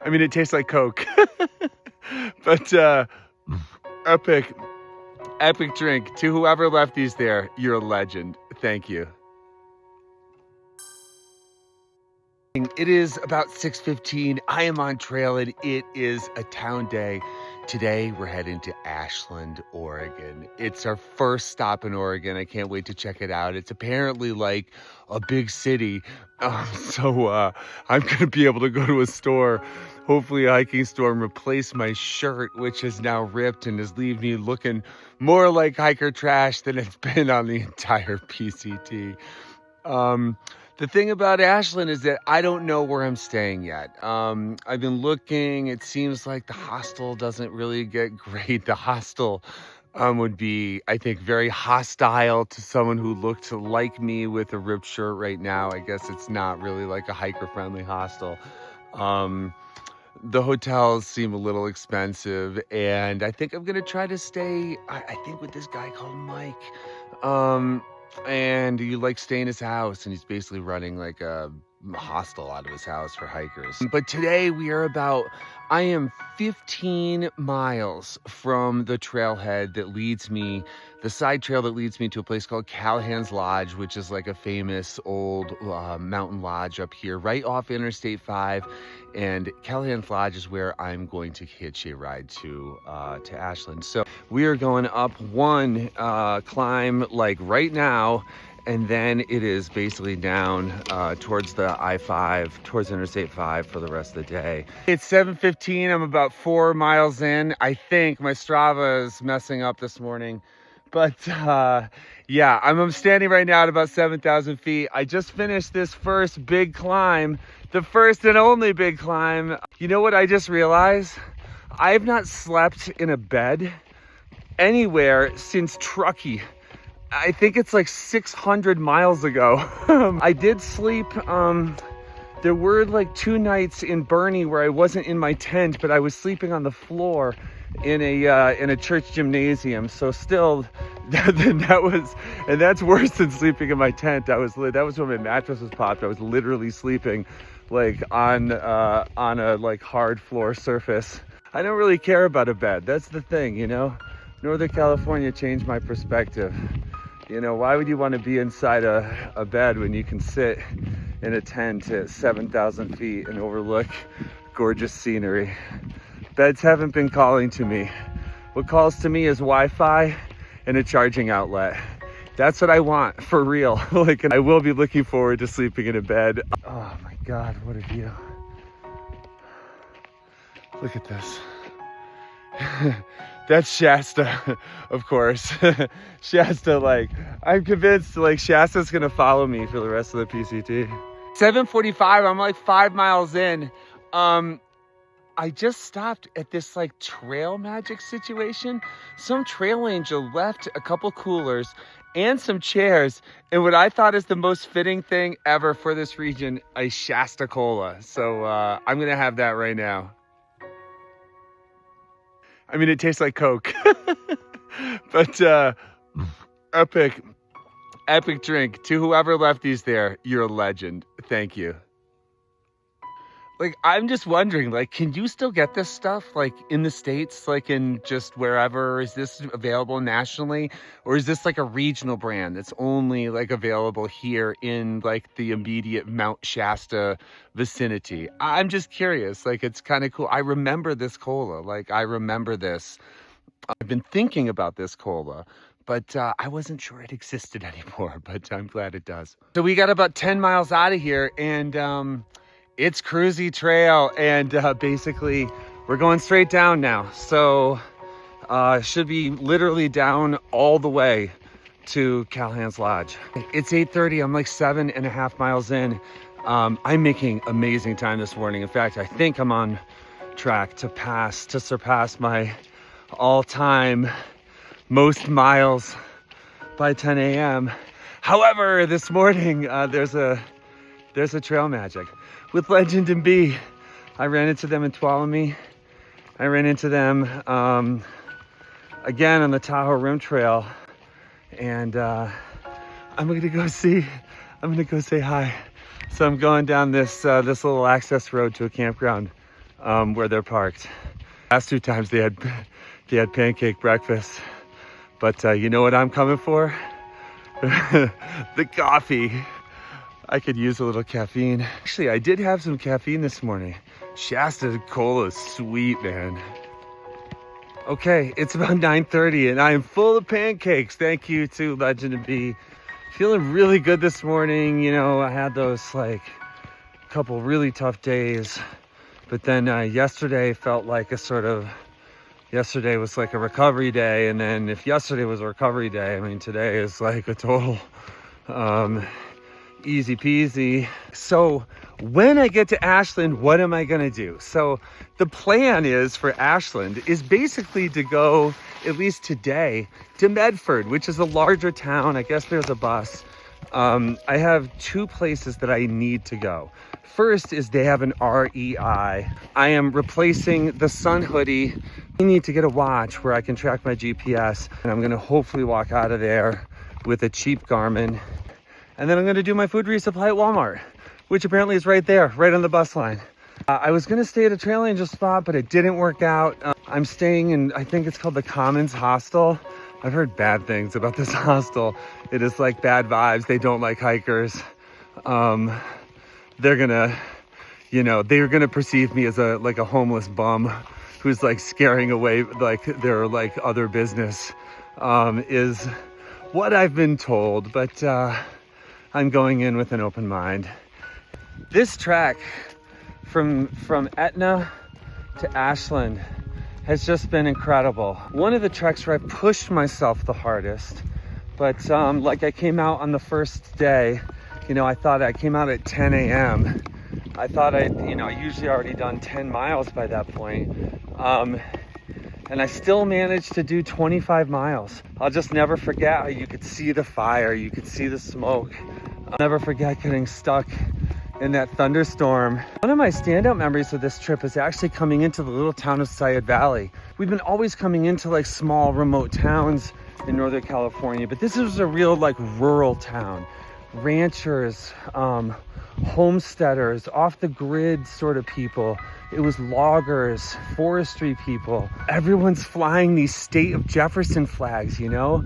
I mean, it tastes like Coke. But epic drink. To whoever left these there, you're a legend. Thank you. It is about 6:15. I am on trail and it is a town day. Today we're heading to Ashland, Oregon. It's our first stop in Oregon. I can't wait to check it out. It's apparently like a big city. So I'm going to be able to go to a store, hopefully a hiking store, and replace my shirt, which is now ripped and is leaving me looking more like hiker trash than it's been on the entire PCT. The thing about Ashland is that I don't know where I'm staying yet. I've been looking. It seems like the hostel doesn't really get great. The hostel would be, I think, very hostile to someone who looked like me with a ripped shirt right now. I guess it's not really like a hiker-friendly hostel. The hotels seem a little expensive, and I think I'm going to try to stay, I think, with this guy called Mike. And you like stay in his house, and he's basically running like a hostel out of his house for hikers. But today I am 15 miles from the trailhead that leads me, the side trail that leads me to a place called Callahan's Lodge, which is like a famous old mountain lodge up here, right off Interstate 5. And Callahan's Lodge is where I'm going to hitch a ride to Ashland. So we are going up one climb like right now, and then it is basically down towards the I-5, towards Interstate 5 for the rest of the day. It's 7:15. I'm about 4 miles in. I think my Strava is messing up this morning. But yeah, I'm standing right now at about 7,000 feet. I just finished this first big climb, the first and only big climb. You know what I just realized? I have not slept in a bed anywhere since Truckee. I think it's like 600 miles ago. I did sleep, there were like 2 nights in Bernie where I wasn't in my tent, but I was sleeping on the floor in a church gymnasium. So still, and that's worse than sleeping in my tent. That was when my mattress was popped. I was literally sleeping like on a like hard floor surface. I don't really care about a bed. That's the thing, you know. Northern California changed my perspective. You know, why would you want to be inside a bed when you can sit in a tent at 7,000 feet and overlook gorgeous scenery? Beds haven't been calling to me. What calls to me is Wi-Fi and a charging outlet. That's what I want, for real. Like, I will be looking forward to sleeping in a bed. Oh my God, what a view. Look at this. That's Shasta, of course. Shasta, like, I'm convinced, like, Shasta's gonna follow me for the rest of the PCT. 7:45, I'm like 5 miles in. I just stopped at this like trail magic situation. Some trail angel left a couple coolers and some chairs, and what I thought is the most fitting thing ever for this region, a Shasta Cola. So I'm gonna have that right now. I mean, it tastes like Coke. But epic drink. To whoever left these there, you're a legend. Thank you. Like, I'm just wondering, like, can you still get this stuff, like, in the States, like, in just wherever? Is this available nationally? Or is this, like, a regional brand that's only, like, available here in, like, the immediate Mount Shasta vicinity? I'm just curious. Like, it's kind of cool. I remember this cola. Like, I remember this. I've been thinking about this cola, but I wasn't sure it existed anymore, but I'm glad it does. So we got about 10 miles out of here, and it's cruisy trail, and basically we're going straight down now. So should be literally down all the way to Callahan's Lodge. It's 8:30. I'm like 7.5 miles in. I'm making amazing time this morning. In fact, I think I'm on track to surpass my all-time most miles by 10 a.m. However, this morning there's a trail magic with Legend and B. I ran into them in Tuolumne. I ran into them again on the Tahoe Rim Trail, and I'm gonna go say hi. So I'm going down this little access road to a campground where they're parked. Last 2 times they had pancake breakfast, but you know what I'm coming for? The coffee. I could use a little caffeine. Actually, I did have some caffeine this morning. Shasta cola is sweet, man. Okay, it's about 9:30 and I am full of pancakes. Thank you to Legend and Bee. Feeling really good this morning. You know, I had those like couple really tough days, but then yesterday felt like yesterday was like a recovery day. And then if yesterday was a recovery day, I mean, today is like a total easy peasy. So when I get to Ashland, what am I gonna do? So the plan is for Ashland is basically to go, at least today, to Medford, which is a larger town. I guess there's a bus. I have 2 places that I need to go. First is they have an REI. I am replacing the sun hoodie. I need to get a watch where I can track my GPS, and I'm gonna hopefully walk out of there with a cheap Garmin. And then I'm gonna do my food resupply at Walmart, which apparently is right there, right on the bus line. I was gonna stay at a Trail Angel spot, but it didn't work out. I'm staying in, I think it's called the Commons Hostel. I've heard bad things about this hostel. It is like bad vibes. They don't like hikers. They're gonna, you know, they're gonna perceive me as a homeless bum who's like scaring away like their like other business, is what I've been told. But I'm going in with an open mind. This trek from Etna to Ashland has just been incredible. One of the treks where I pushed myself the hardest, but like I came out on the first day, you know, I thought I came out at 10 a.m. I thought I usually already done 10 miles by that point. And I still managed to do 25 miles. I'll just never forget how you could see the fire, you could see the smoke. I'll never forget getting stuck in that thunderstorm. One of my standout memories of this trip is actually coming into the little town of Sayed Valley. We've been always coming into like small remote towns in Northern California, but this was a real like rural town. Ranchers, homesteaders, off the grid sort of people. It was loggers, forestry people. Everyone's flying these State of Jefferson flags, you know?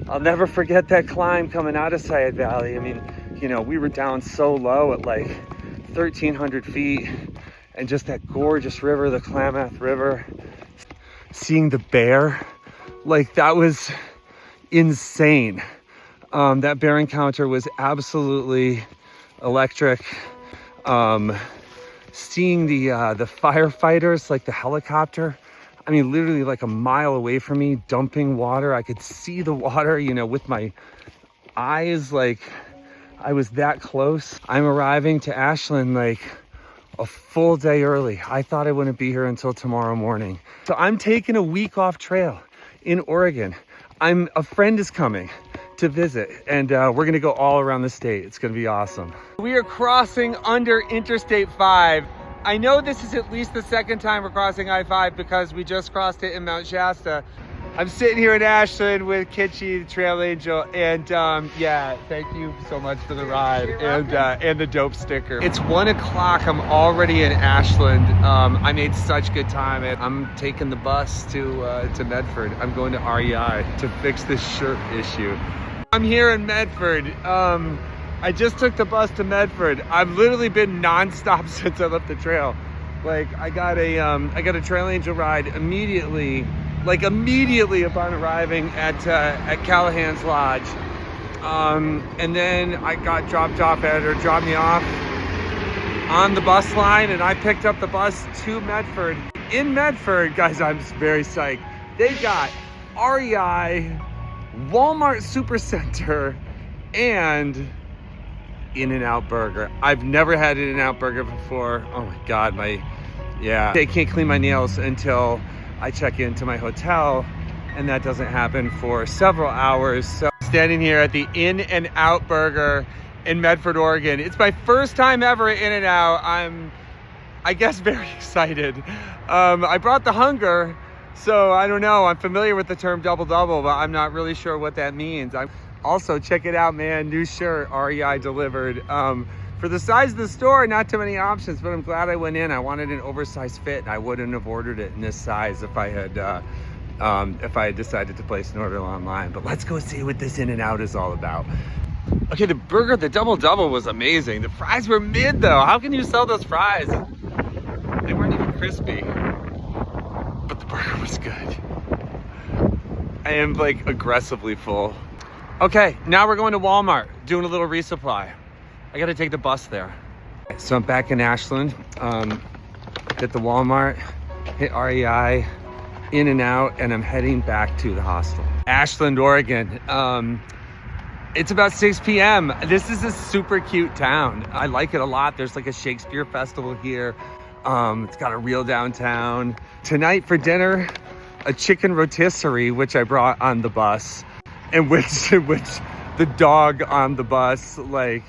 I'll never forget that climb coming out of Sayed Valley. I mean, you know, we were down so low at like 1,300 feet, and just that gorgeous river, the Klamath River. Seeing the bear, like that was insane. That bear encounter was absolutely electric. Seeing the firefighters, like the helicopter, I mean, literally like a mile away from me, dumping water. I could see the water, you know, with my eyes, like I was that close. I'm arriving to Ashland like a full day early. I thought I wouldn't be here until tomorrow morning. So I'm taking a week off trail in Oregon. A friend is coming to visit, and we're gonna go all around the state. It's gonna be awesome. We are crossing under Interstate 5. I know this is at least the second time we're crossing I-5 because we just crossed it in Mount Shasta. I'm sitting here in Ashland with Kitschy, the Trail Angel, and yeah, thank you so much for the ride and the dope sticker. It's 1 o'clock. I'm already in Ashland. I made such good time. I'm taking the bus to Medford. I'm going to REI to fix this shirt issue. I'm here in Medford. I just took the bus to Medford. I've literally been nonstop since I left the trail. Like I got a Trail Angel ride immediately upon arriving at Callahan's Lodge. And then I got dropped me off on the bus line, and I picked up the bus to Medford. In Medford, guys, I'm very psyched. They got REI, Walmart Supercenter, and In-N-Out Burger. I've never had In-N-Out Burger before. Oh my God, they can't clean my nails until I check into my hotel, and that doesn't happen for several hours. So standing here at the In-N-Out Burger in Medford, Oregon. It's my first time ever at In-N-Out. I'm, I guess, very excited. I brought the hunger, so I don't know. I'm familiar with the term double-double, but I'm not really sure what that means. Also, check it out, man. New shirt, REI delivered. For the size of the store, not too many options, but I'm glad I went in. I wanted an oversized fit, and I wouldn't have ordered it in this size if I had decided to place an order online. But let's go see what this In-N-Out is all about. Okay, the burger, the double was amazing. The fries were mid though. How can you sell those fries? They weren't even crispy, but the burger was good. I am like aggressively full. Okay, now we're going to Walmart, doing a little resupply. I gotta take the bus there. So I'm back in Ashland, hit the Walmart, hit REI, In-N-Out, and I'm heading back to the hostel. Ashland, Oregon. It's about 6 p.m. This is a super cute town. I like it a lot. There's like a Shakespeare festival here. It's got a real downtown. Tonight for dinner, a chicken rotisserie, which I brought on the bus, and which the dog on the bus like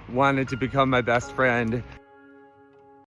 wanted to become my best friend.